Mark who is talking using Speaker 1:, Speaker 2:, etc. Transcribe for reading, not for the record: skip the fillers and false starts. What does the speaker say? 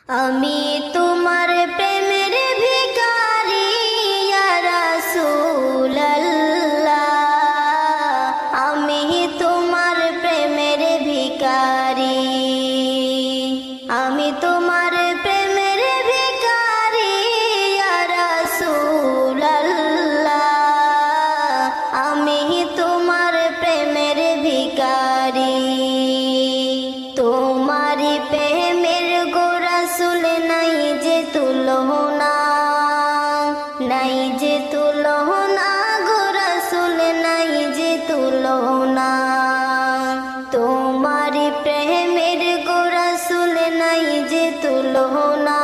Speaker 1: আমি তোমার প্রেমের ভিখারি ইয়া রাসূলুল্লাহ, আমি তোমার প্রেমের ভিখারি, আমি তোমার প্রেমের ভিখারি ইয়া রাসূলুল্লাহ, আমি তোমার প্রেমের ভিখারি। তোমারি প্রেমের গো রাসূল নাই যে তুলনা, নাই যে তুলনা গো রাসূল নাই যে তুলনা। তোমারি প্রেমের গো রাসূল নাই যে তুলনা।